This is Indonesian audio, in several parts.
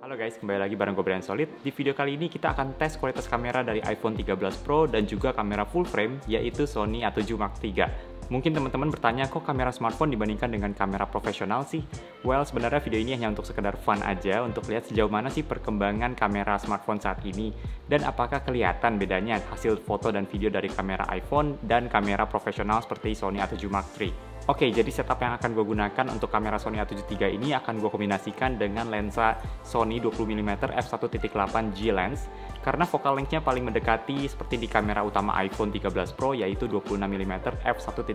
Halo guys, kembali lagi bareng gue Brian Solid. Di video kali ini kita akan tes kualitas kamera dari iPhone 13 Pro dan juga kamera full frame yaitu Sony A7 Mark III. Mungkin teman-teman bertanya, kok kamera smartphone dibandingkan dengan kamera profesional sih? Well, sebenarnya video ini hanya untuk sekedar fun aja, untuk lihat sejauh mana sih perkembangan kamera smartphone saat ini dan apakah kelihatan bedanya hasil foto dan video dari kamera iPhone dan kamera profesional seperti Sony A7 Mark III. Oke, jadi setup yang akan gue gunakan untuk kamera Sony A7 III ini akan gue kombinasikan dengan lensa Sony 20mm f1.8 G lens karena focal length-nya paling mendekati seperti di kamera utama iPhone 13 Pro yaitu 26mm f1.5.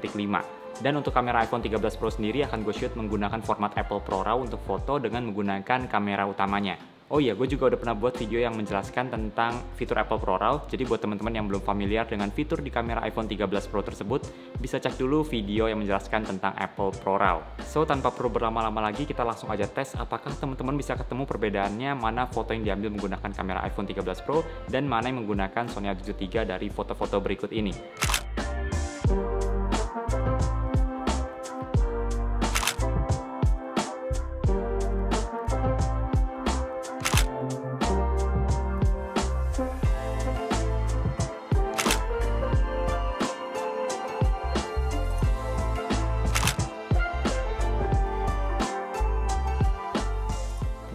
Dan untuk kamera iPhone 13 Pro sendiri akan gue shoot menggunakan format Apple ProRAW untuk foto dengan menggunakan kamera utamanya. Oh iya, gue juga udah pernah buat video yang menjelaskan tentang fitur Apple ProRAW. Jadi buat teman-teman yang belum familiar dengan fitur di kamera iPhone 13 Pro tersebut, bisa cek dulu video yang menjelaskan tentang Apple ProRAW. So, tanpa perlu berlama-lama lagi, kita langsung aja tes apakah teman-teman bisa ketemu perbedaannya mana foto yang diambil menggunakan kamera iPhone 13 Pro dan mana yang menggunakan Sony A7 III dari foto-foto berikut ini.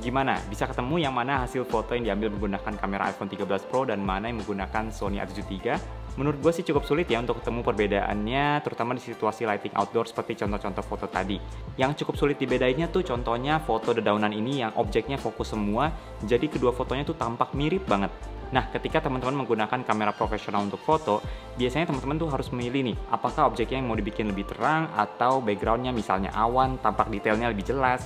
Gimana? Bisa ketemu yang mana hasil foto yang diambil menggunakan kamera iPhone 13 Pro dan mana yang menggunakan Sony A7 III? Menurut gue sih cukup sulit ya untuk ketemu perbedaannya, terutama di situasi lighting outdoor seperti contoh-contoh foto tadi. Yang cukup sulit dibedainnya tuh contohnya foto dedaunan ini yang objeknya fokus semua, jadi kedua fotonya tuh tampak mirip banget. Nah, ketika teman-teman menggunakan kamera profesional untuk foto, biasanya teman-teman tuh harus memilih nih, apakah objeknya yang mau dibikin lebih terang atau backgroundnya misalnya awan, tampak detailnya lebih jelas.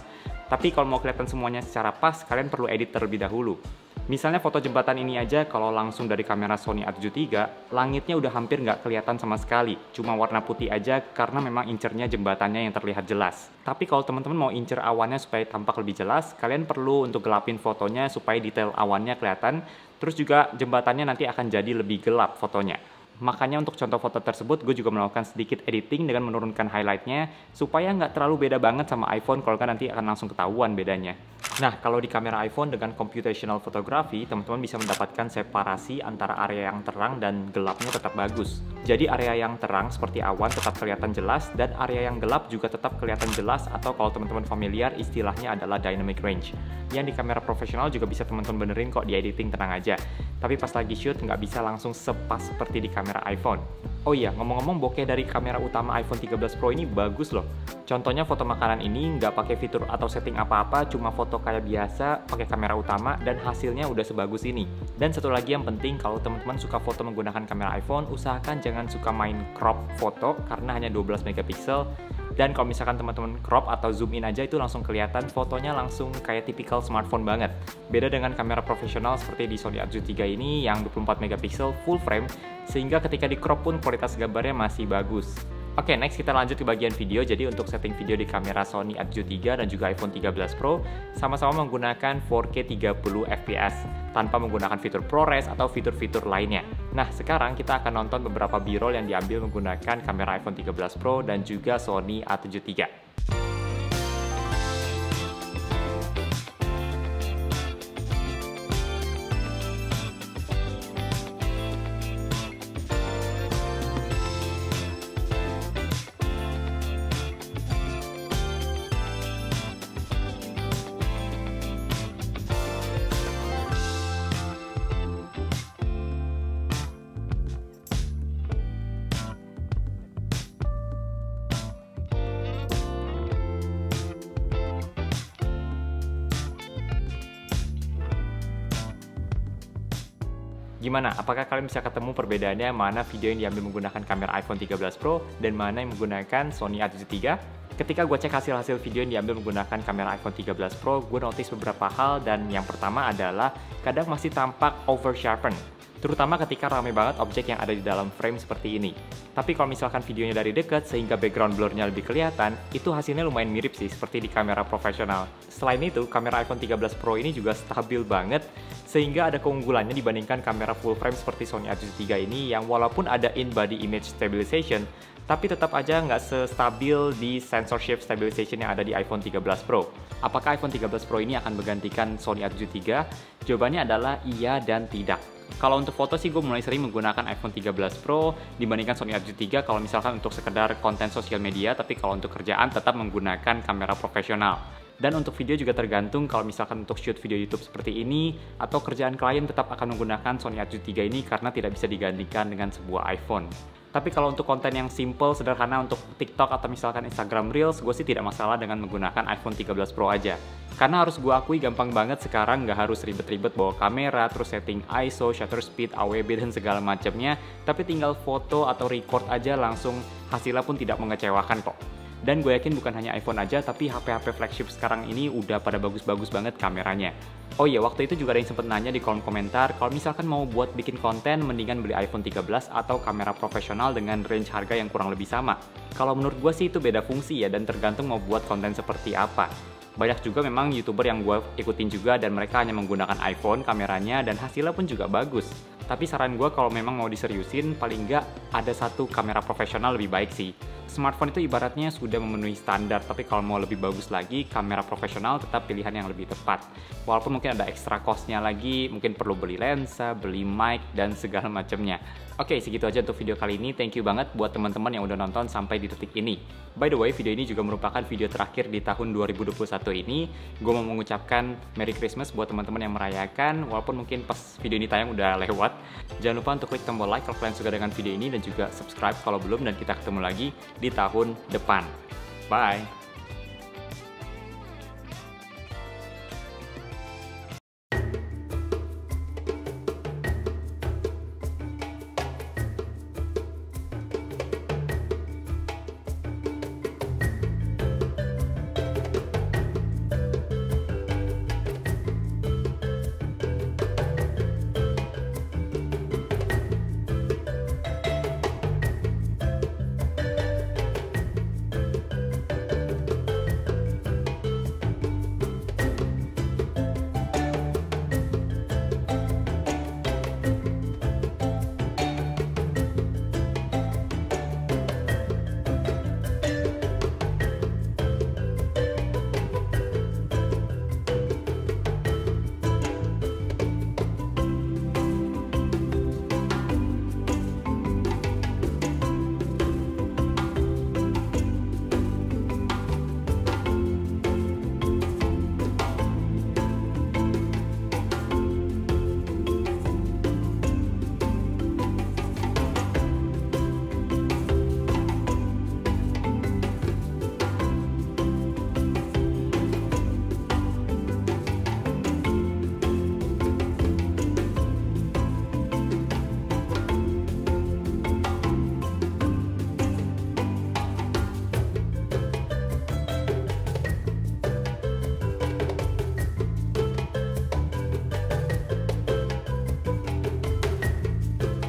Tapi kalau mau kelihatan semuanya secara pas, kalian perlu edit terlebih dahulu. Misalnya foto jembatan ini aja, kalau langsung dari kamera Sony A7 III, langitnya udah hampir nggak kelihatan sama sekali. Cuma warna putih aja karena memang incernya jembatannya yang terlihat jelas. Tapi kalau teman-teman mau incer awannya supaya tampak lebih jelas, kalian perlu untuk gelapin fotonya supaya detail awannya kelihatan. Terus juga jembatannya nanti akan jadi lebih gelap fotonya. Makanya untuk contoh foto tersebut gue juga melakukan sedikit editing dengan menurunkan highlightnya supaya nggak terlalu beda banget sama iPhone, kalau kan nanti akan langsung ketahuan bedanya. Nah, kalau di kamera iPhone dengan computational photography, teman-teman bisa mendapatkan separasi antara area yang terang dan gelapnya tetap bagus. Jadi area yang terang seperti awan tetap kelihatan jelas dan area yang gelap juga tetap kelihatan jelas, atau kalau teman-teman familiar istilahnya adalah dynamic range. Yang di kamera profesional juga bisa teman-teman benerin kok di editing, tenang aja. Tapi pas lagi shoot nggak bisa langsung sepas seperti di kamera iPhone. Oh iya, ngomong-ngomong, bokeh dari kamera utama iPhone 13 Pro ini bagus loh. Contohnya foto makanan ini nggak pakai fitur atau setting apa-apa, cuma foto kayak biasa pakai kamera utama dan hasilnya udah sebagus ini. Dan satu lagi yang penting, kalau teman-teman suka foto menggunakan kamera iPhone, usahakan jangan suka main crop foto karena hanya 12 megapiksel. Dan kalau misalkan teman-teman crop atau zoom in aja, itu langsung kelihatan fotonya langsung kayak tipikal smartphone banget. Beda dengan kamera profesional seperti di Sony A7 III ini yang 24 megapiksel full frame, sehingga ketika di crop pun kualitas gambarnya masih bagus. Oke, next kita lanjut ke bagian video. Jadi untuk setting video di kamera Sony A7 III dan juga iPhone 13 Pro sama-sama menggunakan 4K 30 fps tanpa menggunakan fitur ProRes atau fitur-fitur lainnya. Nah, sekarang kita akan nonton beberapa B-roll yang diambil menggunakan kamera iPhone 13 Pro dan juga Sony A7 III. Gimana? Apakah kalian bisa ketemu perbedaannya mana video yang diambil menggunakan kamera iPhone 13 Pro dan mana yang menggunakan Sony A7 III? Ketika gue cek hasil-hasil video yang diambil menggunakan kamera iPhone 13 Pro, gue notice beberapa hal, dan yang pertama adalah kadang masih tampak over-sharpen. Terutama ketika ramai banget objek yang ada di dalam frame seperti ini. Tapi kalau misalkan videonya dari dekat sehingga background blurnya lebih kelihatan, itu hasilnya lumayan mirip sih seperti di kamera profesional. Selain itu, kamera iPhone 13 Pro ini juga stabil banget, sehingga ada keunggulannya dibandingkan kamera full frame seperti Sony A7 III ini yang walaupun ada in-body image stabilization, tapi tetap aja nggak sestabil di sensor shift stabilization yang ada di iPhone 13 Pro. Apakah iPhone 13 Pro ini akan menggantikan Sony A7 III? Jawabannya adalah iya dan tidak. Kalau untuk foto sih gue mulai sering menggunakan iPhone 13 Pro dibandingkan Sony A7 III kalau misalkan untuk sekedar konten sosial media, tapi kalau untuk kerjaan tetap menggunakan kamera profesional. Dan untuk video juga tergantung, kalau misalkan untuk shoot video YouTube seperti ini atau kerjaan klien tetap akan menggunakan Sony A7 III ini karena tidak bisa digantikan dengan sebuah iPhone. Tapi kalau untuk konten yang simple, sederhana untuk TikTok atau misalkan Instagram Reels, gue sih tidak masalah dengan menggunakan iPhone 13 Pro aja. Karena harus gue akui gampang banget sekarang, nggak harus ribet-ribet bawa kamera, terus setting ISO, shutter speed, AWB, dan segala macamnya. Tapi tinggal foto atau record aja langsung hasilnya pun tidak mengecewakan kok. Dan gue yakin bukan hanya iPhone aja, tapi HP-HP flagship sekarang ini udah pada bagus-bagus banget kameranya. Oh iya, waktu itu juga ada yang sempat nanya di kolom komentar, kalau misalkan mau buat bikin konten, mendingan beli iPhone 13 atau kamera profesional dengan range harga yang kurang lebih sama. Kalau menurut gue sih itu beda fungsi ya, dan tergantung mau buat konten seperti apa. Banyak juga memang YouTuber yang gue ikutin juga dan mereka hanya menggunakan iPhone kameranya dan hasilnya pun juga bagus. Tapi saran gue kalau memang mau diseriusin, paling nggak ada satu kamera profesional lebih baik sih. Smartphone itu ibaratnya sudah memenuhi standar, tapi kalau mau lebih bagus lagi, kamera profesional tetap pilihan yang lebih tepat. Walaupun mungkin ada extra cost-nya lagi, mungkin perlu beli lensa, beli mic, dan segala macamnya. Oke, segitu aja untuk video kali ini. Thank you banget buat teman-teman yang udah nonton sampai di detik ini. By the way, video ini juga merupakan video terakhir di tahun 2021 ini. Gue mau mengucapkan Merry Christmas buat teman-teman yang merayakan, walaupun mungkin pas video ini tayang udah lewat. Jangan lupa untuk klik tombol like kalau kalian suka dengan video ini, dan juga subscribe kalau belum, dan kita ketemu lagi di tahun depan. Bye!